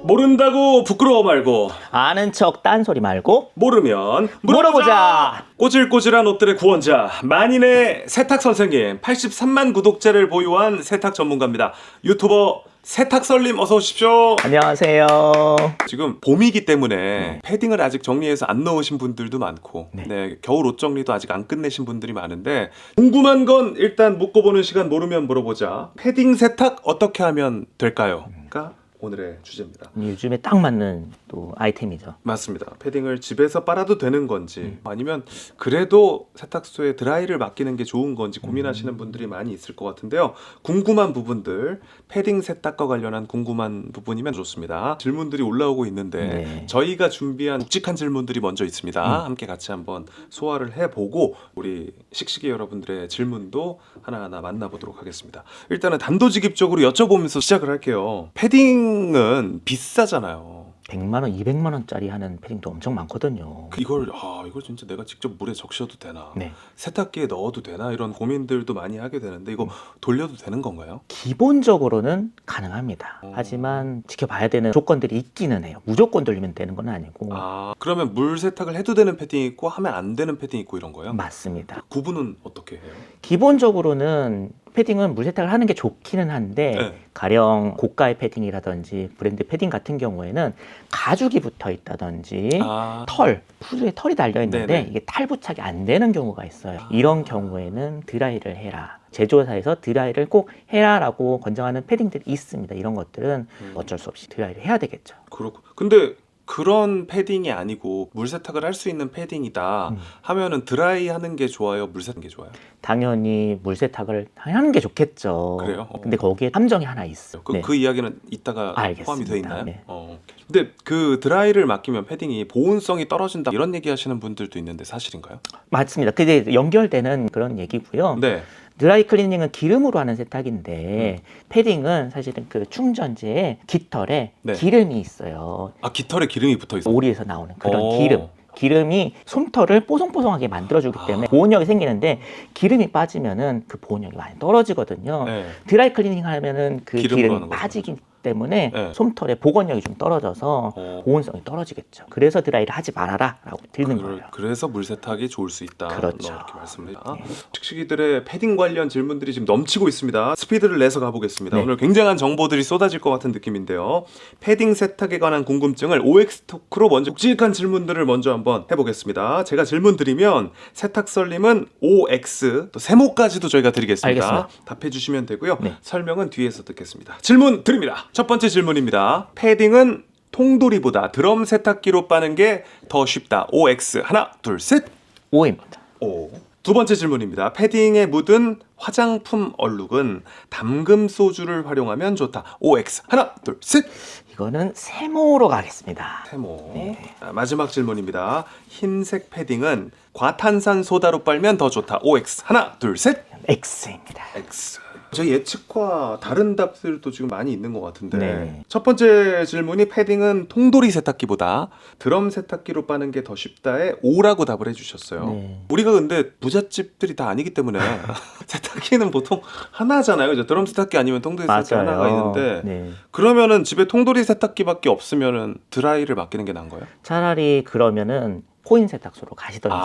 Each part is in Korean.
모른다고 부끄러워 말고 아는 척 딴소리 말고 모르면 물어보자. 꼬질꼬질한 옷들의 구원자 만인의 세탁 선생님 83만 구독자를 보유한 세탁 전문가입니다. 유튜버 세탁설님 어서 오십시오. 안녕하세요. 지금 봄이기 때문에 패딩을 아직 정리해서 안 넣으신 분들도 많고 네, 겨울 옷 정리도 아직 안 끝내신 분들이 많은데 궁금한 건 일단 묻고보는 시간 모르면 물어보자. 패딩 세탁 어떻게 하면 될까요? 가 오늘의 주제입니다. 요즘에 딱 맞는 또 아이템이죠. 맞습니다. 패딩을 집에서 빨아도 되는 건지 아니면 그래도 세탁소에 드라이를 맡기는 게 좋은 건지 고민하시는 분들이 많이 있을 것 같은데요. 궁금한 부분들, 패딩 세탁과 관련한 궁금한 부분이면 좋습니다. 질문들이 올라오고 있는데 저희가 준비한 묵직한 질문들이 먼저 있습니다. 함께 같이 한번 소화를 해보고 우리 식식이 여러분들의 질문도 하나하나 만나보도록 하겠습니다. 일단은 단도직입적으로 여쭤보면서 시작을 할게요. 패딩은 비싸잖아요. 100만 원, 200만 원짜리 하는 패딩도 엄청 많거든요. 이걸 진짜 내가 직접 물에 적셔도 되나? 네. 세탁기에 넣어도 되나? 이런 고민들도 많이 하게 되는데 이거 돌려도 되는 건가요? 기본적으로는 가능합니다. 하지만 지켜봐야 되는 조건들이 있기는 해요. 무조건 돌리면 되는 건 아니고. 그러면 물 세탁을 해도 되는 패딩이 있고 하면 안 되는 패딩이 있고 이런 거예요? 맞습니다. 구분은 어떻게 해요? 기본적으로는 패딩은 물 세탁을 하는 게 좋기는 한데 네. 가령 고가의 패딩이라든지 브랜드 패딩 같은 경우에는 가죽이 붙어 있다든지 푸드에 털이 달려 있는데 네네. 이게 탈부착이 안 되는 경우가 있어요. 이런 경우에는 드라이를 해라. 제조사에서 드라이를 꼭 해라라고 권장하는 패딩들이 있습니다. 이런 것들은 어쩔 수 없이 드라이를 해야 되겠죠. 그렇고 근데 그런 패딩이 아니고 물 세탁을 할 수 있는 패딩이다 하면은 드라이 하는 게 좋아요? 물 세탁하는 게 좋아요? 당연히 물 세탁을 하는 게 좋겠죠. 그래요? 근데 거기에 함정이 하나 있어요. 그 이야기는 이따가 알겠습니다. 포함이 돼 있나요? 네. 근데 그 드라이를 맡기면 패딩이 보온성이 떨어진다 이런 얘기 하시는 분들도 있는데 사실인가요? 맞습니다. 그게 연결되는 그런 얘기고요. 네. 드라이 클리닝은 기름으로 하는 세탁인데 패딩은 사실은 그 충전재에 깃털에 기름이 있어요. 깃털에 기름이 붙어 있어요? 오리에서 나오는 그런 기름. 기름이 솜털을 뽀송뽀송하게 만들어주기 때문에 보온력이 생기는데 기름이 빠지면은 그 보온력이 많이 떨어지거든요. 드라이 클리닝 하면은 그 기름이 빠지기 때문에 솜털의 복원력이 좀 떨어져서 보온성이 떨어지겠죠. 그래서 드라이를 하지 말아라 라고 드리는 거예요. 그래서 물 세탁이 좋을 수 있다. 그렇죠. 이렇게 말씀을 해요. 식식이들의 패딩 관련 질문들이 지금 넘치고 있습니다. 스피드를 내서 가보겠습니다. 오늘 굉장한 정보들이 쏟아질 것 같은 느낌인데요. 패딩 세탁에 관한 궁금증을 OX 토크로 먼저 묵직한 질문들을 먼저 한번 해보겠습니다. 제가 질문 드리면 세탁설님은 OX 또 세모까지도 저희가 드리겠습니다. 알겠습니다. 답해 주시면 되고요. 설명은 뒤에서 듣겠습니다. 질문 드립니다. 첫 번째 질문입니다. 패딩은 통돌이보다 드럼 세탁기로 빠는 게 더 쉽다. OX 하나 둘 셋. O입니다. O. 두 번째 질문입니다. 패딩에 묻은 화장품 얼룩은 담금 소주를 활용하면 좋다. OX 하나 둘 셋. 이거는 세모로 가겠습니다. 세모. 마지막 질문입니다. 흰색 패딩은 과탄산 소다로 빨면 더 좋다. OX 하나 둘 셋. X입니다. X. 저 예측과 다른 답들도 지금 많이 있는 것 같은데 첫 번째 질문이 패딩은 통돌이 세탁기보다 드럼 세탁기로 빠는 게 더 쉽다에 O라고 답을 해주셨어요. 우리가 근데 부잣집들이 다 아니기 때문에 세탁기는 보통 하나잖아요. 그죠? 드럼 세탁기 아니면 통돌이 세탁기 하나가 있는데 그러면은 집에 통돌이 세탁기밖에 없으면은 드라이를 맡기는 게 나은 거예요? 차라리 그러면은 코인 세탁소로 가시던지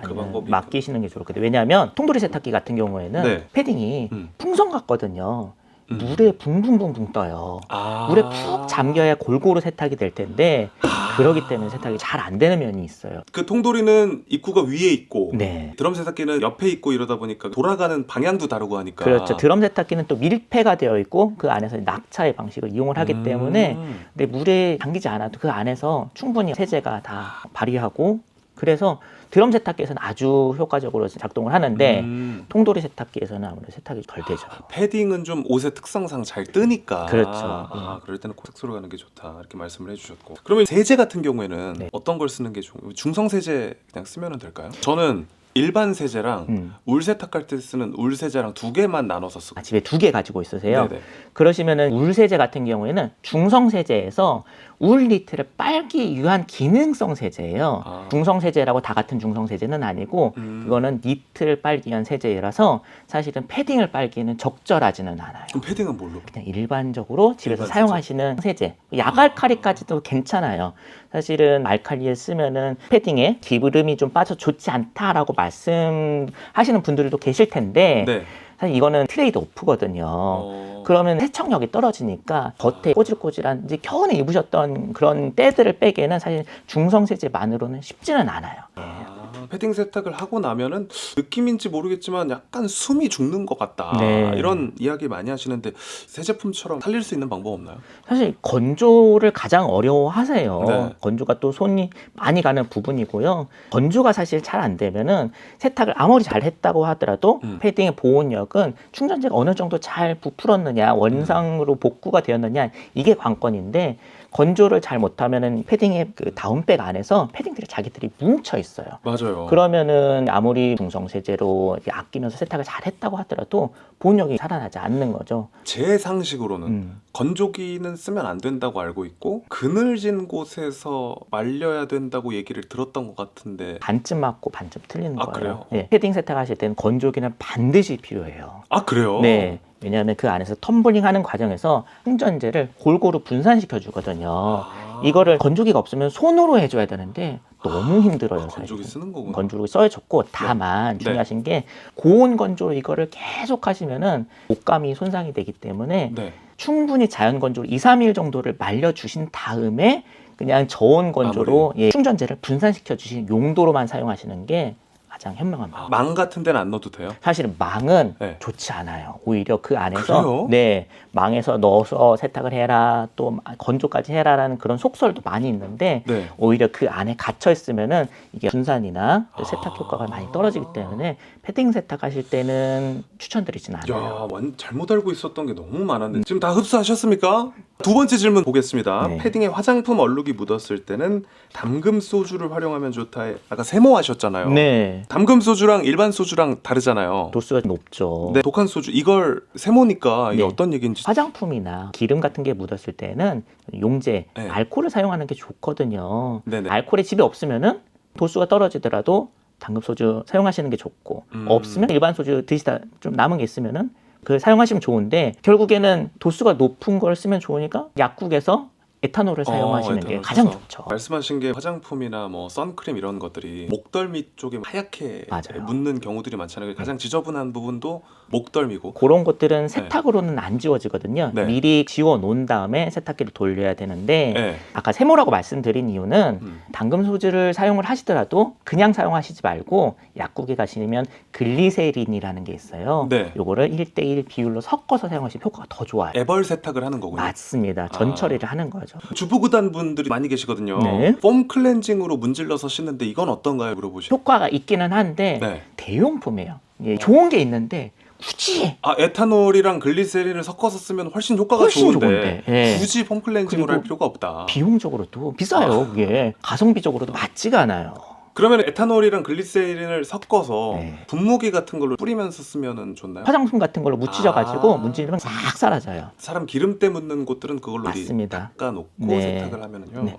그 방법이 맡기시는 게 좋을 것 같아요. 왜냐하면 통돌이 세탁기 같은 경우에는 패딩이 풍선 같거든요. 물에 붕붕붕붕 떠요. 물에 푹 잠겨야 골고루 세탁이 될 텐데 그러기 때문에 세탁이 잘 안 되는 면이 있어요. 그 통돌이는 입구가 위에 있고 드럼 세탁기는 옆에 있고 이러다 보니까 돌아가는 방향도 다르고 하니까 그렇죠. 드럼 세탁기는 또 밀폐가 되어 있고 그 안에서 낙차의 방식을 이용을 하기 때문에 근데 물에 잠기지 않아도 그 안에서 충분히 세제가 다 발휘하고 그래서 드럼 세탁기에서는 아주 효과적으로 작동을 하는데 통돌이 세탁기에서는 아무래도 세탁이 덜 되죠. 패딩은 좀 옷의 특성상 잘 뜨니까 그렇죠. 그럴 때는 세탁소로 가는 게 좋다 이렇게 말씀을 해주셨고 그러면 세제 같은 경우에는 어떤 걸 쓰는 게 좋은 중성 세제 그냥 쓰면 될까요? 저는 일반 세제랑 울 세탁할 때 쓰는 울 세제랑 두 개만 나눠서 쓰고. 집에 2개 가지고 있으세요. 네네. 그러시면은 울 세제 같은 경우에는 중성 세제에서 울 니트를 빨기 위한 기능성 세제예요. 중성 세제라고 다 같은 중성 세제는 아니고 이거는 니트를 빨기 위한 세제라서 사실은 패딩을 빨기에는 적절하지는 않아요. 그럼 패딩은 뭘로? 그냥 일반적으로 집에서 일반 사용하시는 세제. 약알칼리까지도 괜찮아요. 사실은 알칼리를 쓰면은 패딩에 기름이 좀 빠져 좋지 않다라고 말씀하시는 분들도 계실 텐데 네. 사실 이거는 트레이드 오프거든요. 그러면 세척력이 떨어지니까 겉에 꼬질꼬질한 이제 겨우내 입으셨던 그런 때들을 빼기에는 사실 중성 세제만으로는 쉽지는 않아요. 패딩 세탁을 하고 나면은 느낌인지 모르겠지만 약간 숨이 죽는 것 같다. 네. 이런 이야기 많이 하시는데 새 제품처럼 살릴 수 있는 방법 없나요? 사실 건조를 가장 어려워하세요. 네. 건조가 또 손이 많이 가는 부분이고요. 건조가 사실 잘 안 되면은 세탁을 아무리 잘 했다고 하더라도 패딩의 보온력은 충전재가 어느 정도 잘 부풀었느냐, 원상으로 복구가 되었느냐 이게 관건인데 건조를 잘 못하면은 패딩의 그 다운백 안에서 패딩들이 자기들이 뭉쳐 있어요. 맞아요. 그러면은 아무리 중성 세제로 아끼면서 세탁을 잘 했다고 하더라도 보온력이 살아나지 않는 거죠. 제 상식으로는 건조기는 쓰면 안 된다고 알고 있고 그늘진 곳에서 말려야 된다고 얘기를 들었던 것 같은데 반쯤 맞고 반쯤 틀리는 거예요. 그래요? 네, 패딩 세탁하실 때는 건조기는 반드시 필요해요. 아 그래요? 네. 왜냐하면 그 안에서 텀블링 하는 과정에서 충전재를 골고루 분산시켜 주거든요. 이거를 건조기가 없으면 손으로 해줘야 되는데 너무 힘들어요. 건조기 쓰는 거구나. 건조기 써줬고 다만 중요하신 게 고온 건조로 이거를 계속 하시면은 옷감이 손상이 되기 때문에 네. 충분히 자연 건조로 2, 3일 정도를 말려 주신 다음에 그냥 저온 건조로 충전재를 분산시켜 주신 용도로만 사용하시는 게 가장 현명한 방법. 망 같은 데는 안 넣어도 돼요? 사실은 망은 네. 좋지 않아요. 오히려 그 안에서 그래요? 네, 망에서 넣어서 세탁을 해라, 또 건조까지 해라라는 그런 속설도 많이 있는데 네. 오히려 그 안에 갇혀 있으면은 이게 분산이나 또 세탁 효과가 많이 떨어지기 때문에 패딩 세탁하실 때는 추천드리진 않아요. 야, 잘못 알고 있었던 게 너무 많았는데 지금 다 흡수하셨습니까? 두 번째 질문 보겠습니다. 네. 패딩에 화장품 얼룩이 묻었을 때는 담금 소주를 활용하면 좋다. 아까 세모하셨잖아요. 네. 담금 소주랑 일반 소주랑 다르잖아요. 도수가 높죠. 네, 독한 소주 이걸 세모니까 이게 네. 어떤 얘기인지. 화장품이나 기름 같은 게 묻었을 때는 용제, 네. 알코올을 사용하는 게 좋거든요. 네네. 알코올이 집에 없으면은 도수가 떨어지더라도 담금 소주 사용하시는 게 좋고 없으면 일반 소주 드시다 좀 남은 게 있으면은 그 사용하시면 좋은데 결국에는 도수가 높은 걸 쓰면 좋으니까 약국에서 에탄올을 사용하시는 게 에탄올 가장 써서. 좋죠. 말씀하신 게 화장품이나 뭐 선크림 이런 것들이 목덜미 쪽에 하얗게 맞아요. 묻는 경우들이 많잖아요. 가장 지저분한 부분도 목덜미고. 그런 것들은 세탁으로는 안 지워지거든요. 네. 미리 지워 놓은 다음에 세탁기를 돌려야 되는데 네. 아까 세모라고 말씀드린 이유는 담금 소주를 사용을 하시더라도 그냥 사용하시지 말고 약국에 가시면 글리세린이라는 게 있어요. 네. 요거를 1대1 비율로 섞어서 사용하시면 효과가 더 좋아요. 애벌 세탁을 하는 거군요. 맞습니다. 전 처리를 하는 거죠. 주부구단 분들이 많이 계시거든요. 네. 폼 클렌징으로 문질러서 씻는데 이건 어떤가요? 물어보시죠. 효과가 있기는 한데 네. 대용품이에요. 예, 좋은 게 있는데 굳이 에탄올이랑 글리세린을 섞어서 쓰면 훨씬 효과가 훨씬 좋은데 좋은데, 예. 굳이 폼 클렌징으로 할 그리고 필요가 없다. 비용적으로도 비싸요. 그게 가성비적으로도 맞지가 않아요. 그러면 에탄올이랑 글리세린을 섞어서 네. 분무기 같은 걸로 뿌리면서 쓰면 좋나요? 화장품 같은 걸로 묻히셔가지고 문지르면 싹 사라져요. 사람 기름때 묻는 곳들은 그걸로 맞습니다. 닦아놓고 네. 세탁을 하면은요. 네.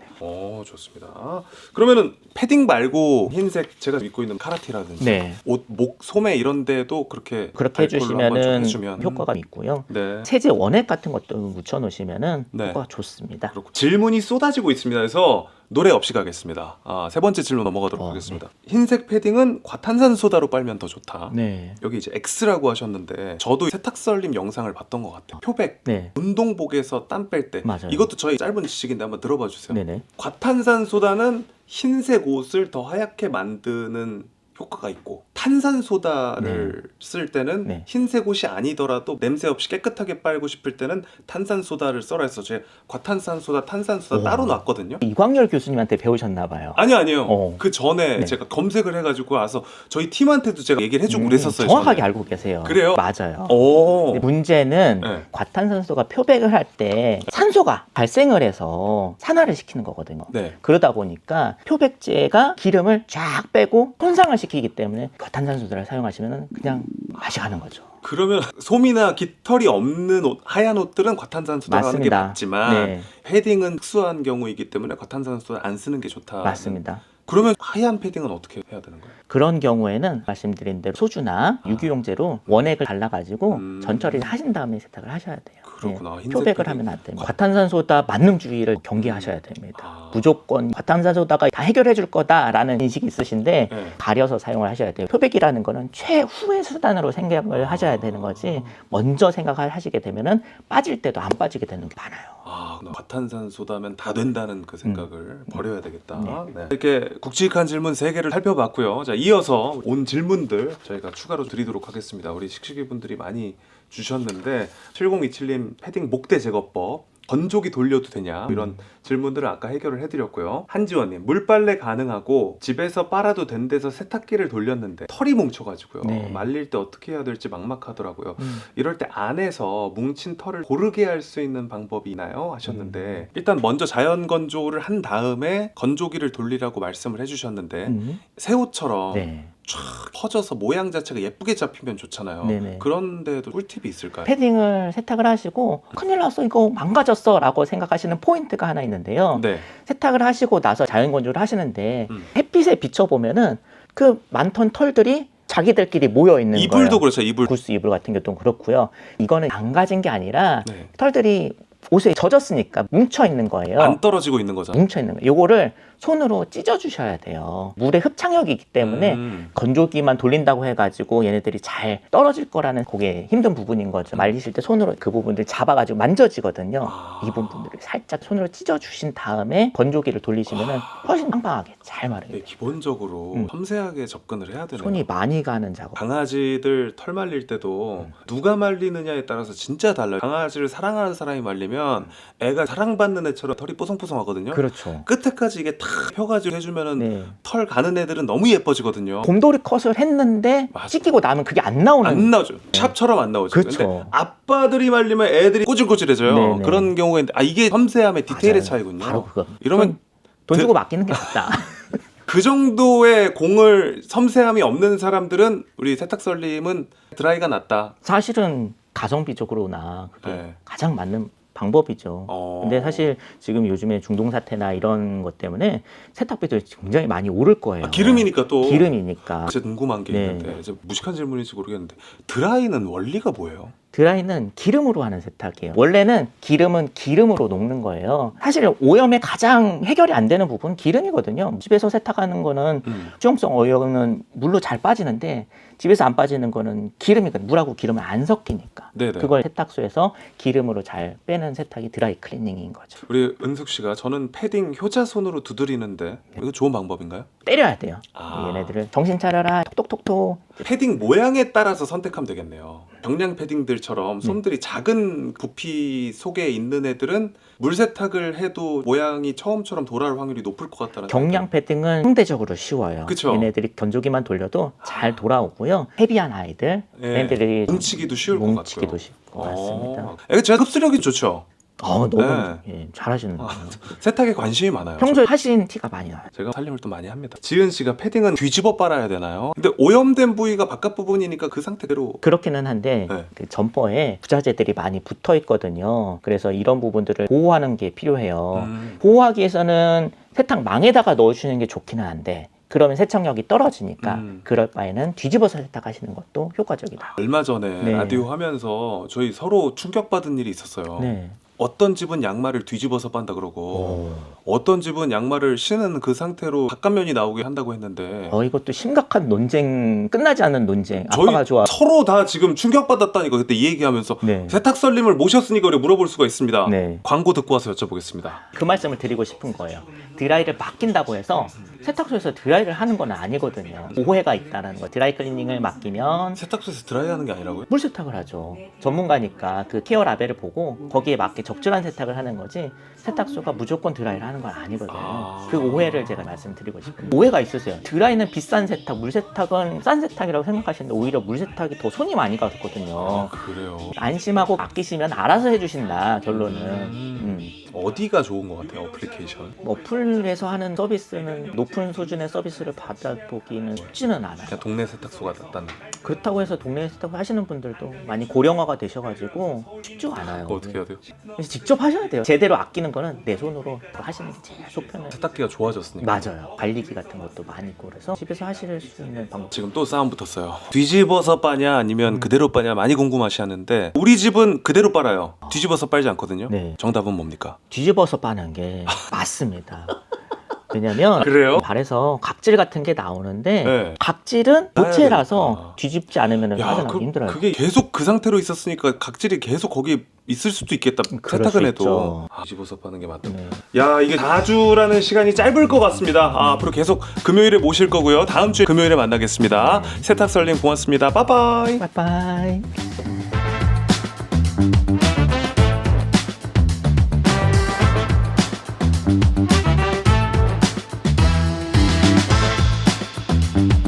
좋습니다. 그러면은 패딩 말고 흰색 제가 입고 있는 카라티라든지 네. 옷, 목, 소매 이런 데도 그렇게 그렇게 알코올로 한번 좀 해주시면은 해주면. 효과가 있고요. 네. 세제 원액 같은 것도 묻혀놓으시면은 네. 효과가 좋습니다. 그렇고 질문이 쏟아지고 있습니다. 그래서 노래 없이 가겠습니다. 세 번째 질문 넘어가도록 하겠습니다. 흰색 패딩은 과탄산소다로 빨면 더 좋다. 네. 여기 이제 X라고 하셨는데 저도 세탁설님 영상을 봤던 것 같아요. 표백 네. 운동복에서 땀 뺄 때 맞아요. 이것도 저희 짧은 지식인데 한번 들어봐 주세요. 네네. 과탄산소다는 흰색 옷을 더 하얗게 만드는 효과가 있고 탄산소다를 쓸 때는 네. 흰색 옷이 아니더라도 냄새 없이 깨끗하게 빨고 싶을 때는 탄산소다를 써라 해서 제가 과탄산소다, 탄산소다 따로 놨거든요. 이광열 교수님한테 배우셨나 봐요. 아니요. 그 전에 네. 제가 검색을 해가지고 와서 저희 팀한테도 제가 얘기를 해주고 그랬었어요. 정확하게 전에. 알고 계세요. 그래요? 맞아요. 오. 근데 문제는 네. 과탄산소가 표백을 할 때 산소가 발생을 해서 산화를 시키는 거거든요. 네. 그러다 보니까 표백제가 기름을 쫙 빼고 손상을 시키기 때문에 과탄산소를 사용하시면 그냥 맛이 가는 거죠. 그러면 솜이나 깃털이 없는 옷, 하얀 옷들은 과탄산소 들어가는 게 맞습니다. 맞지만 네. 패딩은 특수한 경우이기 때문에 과탄산소를 안 쓰는 게 좋다. 맞습니다. 그러면 하얀 패딩은 어떻게 해야 되는 거예요? 그런 경우에는 말씀드린 대로 소주나 유기용제로 원액을 발라가지고 전처리를 하신 다음에 세탁을 하셔야 돼요. 그렇구나. 흰색 표백을 패딩. 하면 안 됩니다. 과탄산소다 만능주의를 경계하셔야 됩니다. 아. 무조건 과탄산소다가 다 해결해 줄 거다라는 인식이 있으신데 네. 가려서 사용을 하셔야 돼요. 표백이라는 거는 최후의 수단으로 생각을 하셔야 되는 거지 먼저 생각을 하시게 되면은 빠질 때도 안 빠지게 되는 게 많아요. 아, 과탄산소다면 다 된다는 그 생각을 버려야 되겠다. 네. 이렇게 굵직한 질문 3개를 살펴봤고요. 자, 이어서 온 질문들 저희가 추가로 드리도록 하겠습니다. 우리 식식이 분들이 많이 주셨는데 7027님 패딩 목대 제거법 건조기 돌려도 되냐 이런 질문들을 아까 해결을 해드렸고요. 한지원님 물빨래 가능하고 집에서 빨아도 된 데서 세탁기를 돌렸는데 털이 뭉쳐가지고요. 네. 말릴 때 어떻게 해야 될지 막막하더라고요. 이럴 때 안에서 뭉친 털을 고르게 할 수 있는 방법이 있나요? 하셨는데 일단 먼저 자연 건조를 한 다음에 건조기를 돌리라고 말씀을 해주셨는데 새 옷처럼 네. 쫙 퍼져서 모양 자체가 예쁘게 잡히면 좋잖아요. 네네. 그런데도 꿀팁이 있을까요? 패딩을 세탁을 하시고 큰일 났어 이거 망가졌어 라고 생각하시는 포인트가 하나 있는데요. 네. 세탁을 하시고 나서 자연 건조를 하시는데 햇빛에 비춰보면은 그 많던 털들이 자기들끼리 모여 있는 거예요. 이불도 그렇죠. 이불. 구스 이불 같은 경우도 그렇고요. 이거는 망가진 게 아니라 네. 털들이 옷에 젖었으니까 뭉쳐 있는 거예요. 안 떨어지고 있는 거죠. 뭉쳐 있는 거예요. 요거를 손으로 찢어 주셔야 돼요. 물에 흡착력이 있기 때문에 건조기만 돌린다고 해가지고 얘네들이 잘 떨어질 거라는 그게 힘든 부분인 거죠. 말리실 때 손으로 그 부분들 잡아가지고 만져지거든요. 이 부분들을 살짝 손으로 찢어 주신 다음에 건조기를 돌리시면 훨씬 빵빵하게 잘 마르게 네, 돼요. 기본적으로 섬세하게 접근을 해야 되네요. 손이 많이 가는 작업. 강아지들 털 말릴 때도 누가 말리느냐에 따라서 진짜 달라요. 강아지를 사랑하는 사람이 말리면 애가 사랑받는 애처럼 털이 뽀송뽀송하거든요. 그렇죠. 끝에까지 이게 탁 펴가지고 해주면은 네. 털 가는 애들은 너무 예뻐지거든요. 곰돌이 컷을 했는데 맞아. 찢기고 나면 그게 안 나오는. 안 나오죠. 샵처럼 안 나오죠. 그렇죠. 근데 아빠들이 말리면 애들이 꼬질꼬질해져요. 네네. 그런 경우가 있는데 이게 섬세함의 디테일의 맞아요. 차이군요. 바로 그거. 이러면 돈 주고 맡기는 게 낫다. 그 정도의 공을 섬세함이 없는 사람들은 우리 세탁설님은 드라이가 낫다. 사실은 가성비적으로나 그게 네. 가장 맞는 방법이죠. 근데 사실 지금 요즘에 중동 사태나 이런 것 때문에 세탁비도 굉장히 많이 오를 거예요. 기름이니까 또 기름이니까. 진짜 궁금한 게 네. 있는데 이제 무식한 질문인지 모르겠는데 드라이는 원리가 뭐예요? 드라이는 기름으로 하는 세탁이에요. 원래는 기름은 기름으로 녹는 거예요. 사실 오염의 가장 해결이 안 되는 부분은 기름이거든요. 집에서 세탁하는 거는 수용성 오염은 물로 잘 빠지는데 집에서 안 빠지는 거는 기름이거든요. 물하고 기름을 안 섞이니까. 네네. 그걸 세탁소에서 기름으로 잘 빼는 세탁이 드라이 클리닝인 거죠. 우리 은숙 씨가 저는 패딩 효자손으로 두드리는데 이거 좋은 방법인가요? 때려야 돼요. 아. 얘네들을 정신 차려라 톡톡톡톡. 패딩 모양에 따라서 선택하면 되겠네요. 경량 패딩들처럼 손들이 작은 부피 속에 있는 애들은 물 세탁을 해도 모양이 처음처럼 돌아올 확률이 높을 것 같다는 경량 패딩은 상대적으로 쉬워요. 그쵸. 얘네들이 건조기만 돌려도 잘 돌아오고요. 헤비한 아이들, 예. 얘네들이 뭉치기도 쉬울 것 같고요. 뭉치기도 쉽고 맞습니다. 이게 제가 흡수력이 좋죠. 너무 네. 예, 잘하시는 거예요. 세탁에 관심이 많아요. 평소에 하신 티가 많이 나요. 제가 살림을 또 많이 합니다. 지은 씨가 패딩은 뒤집어 빨아야 되나요? 근데 오염된 부위가 바깥 부분이니까 그 상태대로 그렇기는 한데 네. 그 점퍼에 부자재들이 많이 붙어 있거든요. 그래서 이런 부분들을 보호하는 게 필요해요. 보호하기 위해서는 세탁망에다가 넣어주시는 게 좋기는 한데 그러면 세척력이 떨어지니까 그럴 바에는 뒤집어서 세탁하시는 것도 효과적이다. 얼마 전에 네. 라디오 하면서 저희 서로 충격받은 일이 있었어요. 네. 어떤 집은 양말을 뒤집어서 빤다 그러고 어떤 집은 양말을 신은 그 상태로 바깥면이 나오게 한다고 했는데 이것도 심각한 논쟁, 끝나지 않는 논쟁. 저희 아빠가 좋아. 서로 다 지금 충격받았다니까 그때 이 얘기하면서 네. 세탁설님을 모셨으니까 우리 물어볼 수가 있습니다. 네. 광고 듣고 와서 여쭤보겠습니다. 그 말씀을 드리고 싶은 거예요. 드라이를 맡긴다고 해서 세탁소에서 드라이를 하는 건 아니거든요. 오해가 있다는 거. 드라이 클리닝을 맡기면 세탁소에서 드라이하는 게 아니라고요? 물 세탁을 하죠. 전문가니까 그 케어 라벨을 보고 거기에 맞게 적절한 세탁을 하는 거지 세탁소가 무조건 드라이를 하는 건 아니거든요. 그 오해를 제가 말씀드리고 싶어요. 오해가 있으세요. 드라이는 비싼 세탁, 물 세탁은 싼 세탁이라고 생각하시는데 오히려 물 세탁이 더 손이 많이 가거든요. 그래요. 안심하고 맡기시면 알아서 해주신다 결론은. 어디가 좋은 것 같아요? 어플리케이션. 어플에서 하는 서비스는 높은 수준의 서비스를 받아보기는 쉽지는 않아요. 그냥 동네 세탁소가 낫다는. 그렇다고 해서 동네 세탁 하시는 분들도 많이 고령화가 되셔가지고 쉽지가 않아요. 그거 어떻게 해야 돼요? 그래서 직접 하셔야 돼요. 제대로 아끼는 거는 내 손으로 하시는 게 제일 속 편해요. 세탁기가 좋아졌으니까. 맞아요. 관리기 같은 것도 많이 있고 그래서 집에서 하실 수 있는 방법. 지금 또 싸움 붙었어요. 뒤집어서 빠냐 아니면 그대로 빠냐 많이 궁금하시하는데 우리 집은 그대로 빨아요. 뒤집어서 빨지 않거든요. 네. 정답은 뭡니까? 뒤집어서 빠는 게 맞습니다. 왜냐면 그래요? 발에서 각질 같은 게 나오는데 네. 각질은 따야 고체라서 되니까. 뒤집지 않으면 빠져나가기 힘들어요. 그게 계속 그 상태로 있었으니까 각질이 계속 거기 있을 수도 있겠다. 그럴 세탁은 수 해도 있죠. 뒤집어서 빠는 게 맞다. 네. 야, 이게 4주라는 시간이 짧을 것 같습니다. 앞으로 계속 금요일에 모실 거고요. 다음 주에 금요일에 만나겠습니다. 세탁설님 고맙습니다. 빠빠이. 빠이빠이.